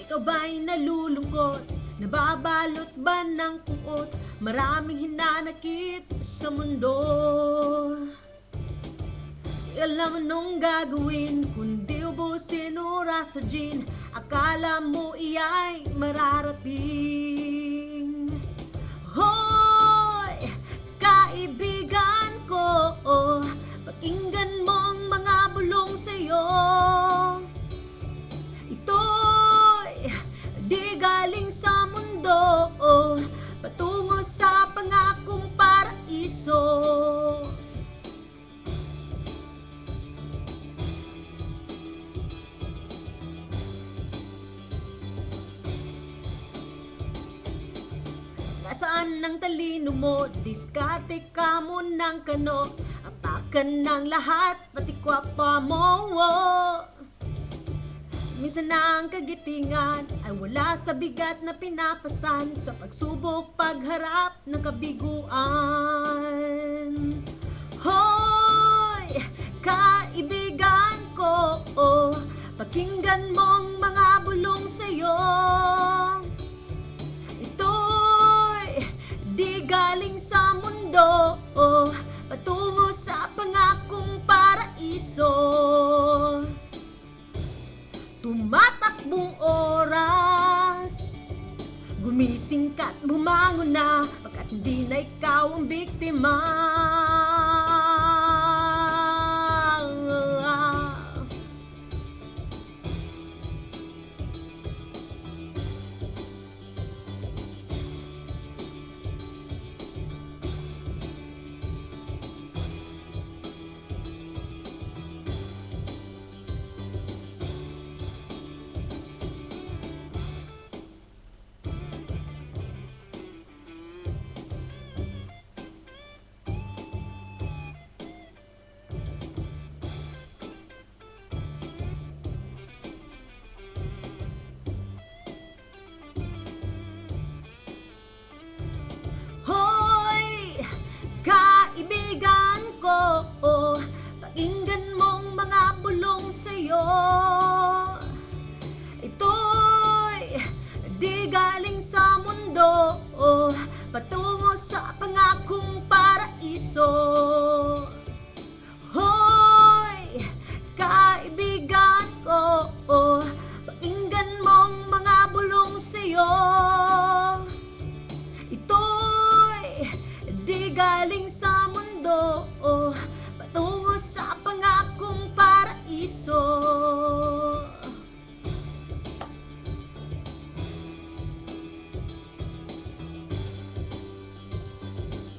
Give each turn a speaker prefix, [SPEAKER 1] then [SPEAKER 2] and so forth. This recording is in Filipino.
[SPEAKER 1] Ikaw ba'y nalulungkot? Nababalot ba ng puot? Maraming hinanakit sa mundo. Alam mo nung gagawin, kundi ubusin oras sa gin. Akala mo iya'y mararating. Hoy, kaibigan ko, pakinggan mong mga bulong sa'yo. Ito'y di galing sa mundo, patungo sa pangakong paraiso. Nasaan ang talino mo? Diskarte ka mo ng kano. Apakan ng lahat, pati kwapa mo. Minsan ang kagitingan ay wala sa bigat na pinapasan. Sa pagsubok, pagharap ng kabiguan. Hoy, kaibigan ko, pakinggan mong mga bulong sa'yo. Di galing sa mundo, patungo sa pangakong paraiso. Tumatakbong oras, gumising ka't bumangon na, pagkat hindi na ikaw ang biktima.